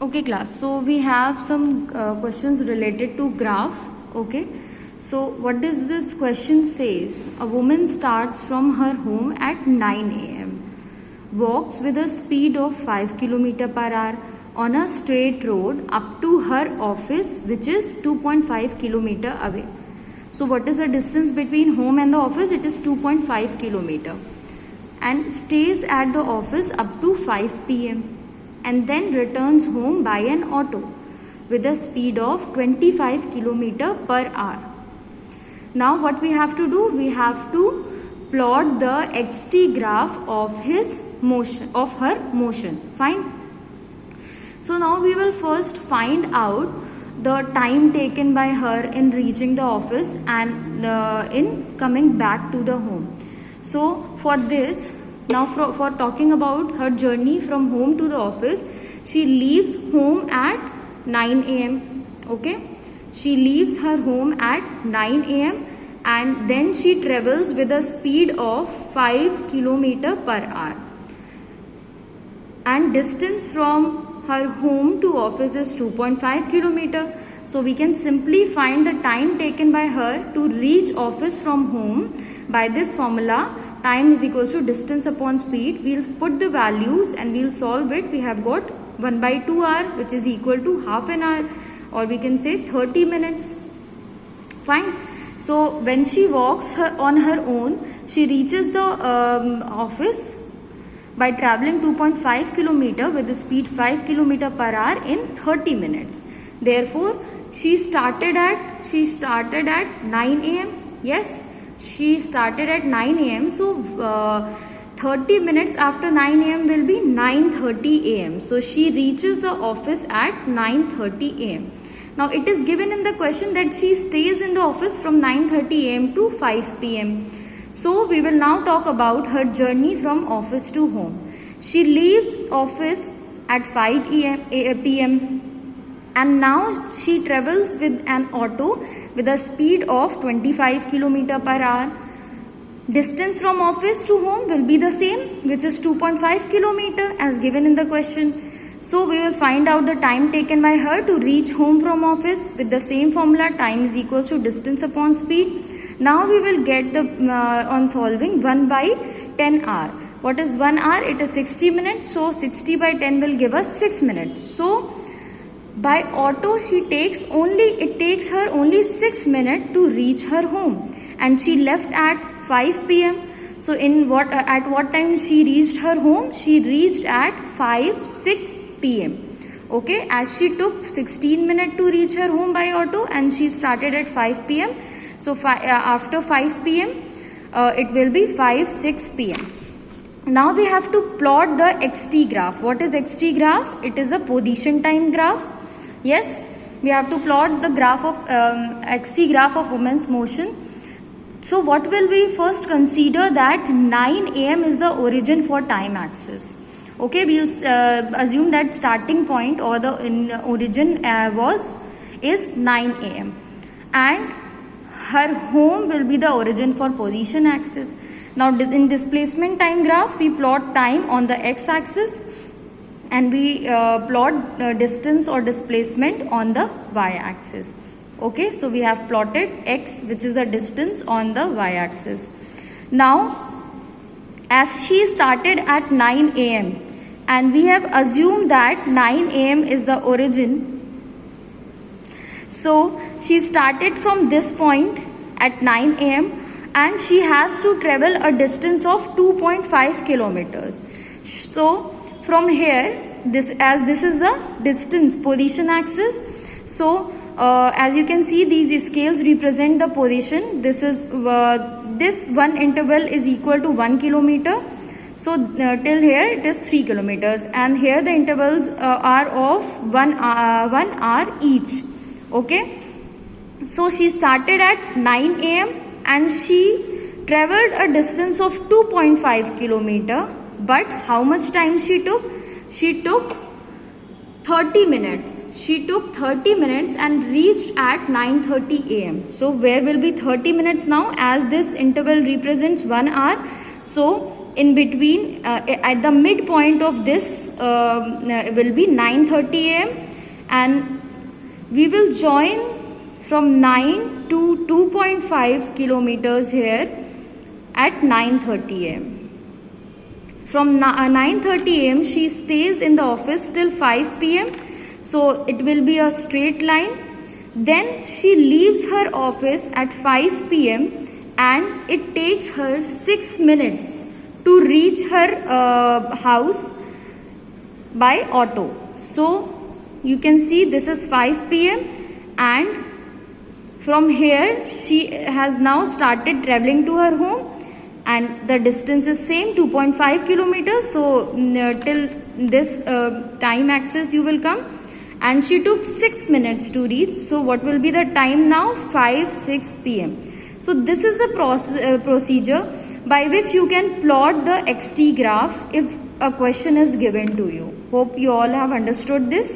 Okay class, so we have some questions related to graph. Okay, so what does this question says? A woman starts from her home at 9 a.m, walks with a speed of 5 km per hour on a straight road up to her office, which is 2.5 km away. So what is the distance between home and the office? It is 2.5 km, and stays at the office up to 5 p.m. and then returns home by an auto with a speed of 25 km per hour. Now what we have to do? We have to plot the xt graph of her motion. Fine. So now we will first find out the time taken by her in reaching the office and in coming back to the home. So for this, now for talking about her journey from home to the office, she leaves home at 9 a.m. Okay, she leaves her home at 9 a.m. and then she travels with a speed of 5 km per hour, and distance from her home to office is 2.5 km. So we can simply find the time taken by her to reach office from home by this formula. Time is equals to distance upon speed. We'll put the values and we'll solve it. We have got 1 by 2 hour, which is equal to half an hour, or we can say 30 minutes. Fine. So when she walks on her own, she reaches the office by traveling 2.5 km with the speed 5 km per hour in 30 minutes. Therefore, she started at 9 a.m. Yes, she started at 9 a.m. So 30 minutes after 9 a.m. will be 9:30 a.m. So she reaches the office at 9:30 a.m. Now it is given in the question that she stays in the office from 9:30 a.m. to 5 p.m. So we will now talk about her journey from office to home. She leaves office at 5 p.m. and now she travels with an auto with a speed of 25 km per hour. Distance from office to home will be the same, which is 2.5 km as given in the question. So we will find out the time taken by her to reach home from office with the same formula. Time is equal to distance upon speed. Now we will get the on solving 1 by 10 hour. What is 1 hour? It is 60 minutes. So 60 by 10 will give us 6 minutes. So by auto it takes her only 6 minutes to reach her home, and she left at 5 p.m. So at what time she reached her home? She reached at 5:06 p.m. Okay, as she took 16 minutes to reach her home by auto and she started at 5 p.m. So after 5 p.m. It will be 5:06 p.m. Now we have to plot the xt graph. What is xt graph? It is a position time graph. Yes, we have to plot the graph of xt graph of woman's motion. So what will we first consider? That 9 a.m. is the origin for time axis. Okay, we'll assume that starting point or the origin is 9 a.m. and her home will be the origin for position axis. Now in displacement time graph, we plot time on the x-axis and we plot distance or displacement on the y-axis. Okay, so we have plotted x, which is the distance, on the y-axis. Now as she started at 9 a.m. and we have assumed that 9 a.m. is the origin, so she started from this point at 9 a.m. and she has to travel a distance of 2.5 kilometers. So from here, this is a distance position axis. So as you can see, these scales represent the position. This is this one interval is equal to 1 kilometer. So till here it is 3 kilometers, and here the intervals are of 1 hour each. Okay, so she started at 9 a.m. and she traveled a distance of 2.5 kilometer. But how much time she took? She took 30 minutes. She took 30 minutes and reached at 9:30 a.m. So where will be 30 minutes now? As this interval represents 1 hour, so in between at the midpoint of this will be 9:30 am, and we will join from 9 to 2.5 kilometers here at 9:30 am. From 9:30 am she stays in the office till 5 pm, so it will be a straight line. Then she leaves her office at 5 pm, and it takes her 6 minutes to reach her house by auto. So you can see this is 5 pm, and from here she has now started traveling to her home, and the distance is same 2.5 kilometers. So till this time axis you will come, and she took 6 minutes to reach. So what will be the time now? 5:06 pm. So this is a procedure by which you can plot the XT graph if a question is given to you. Hope you all have understood this.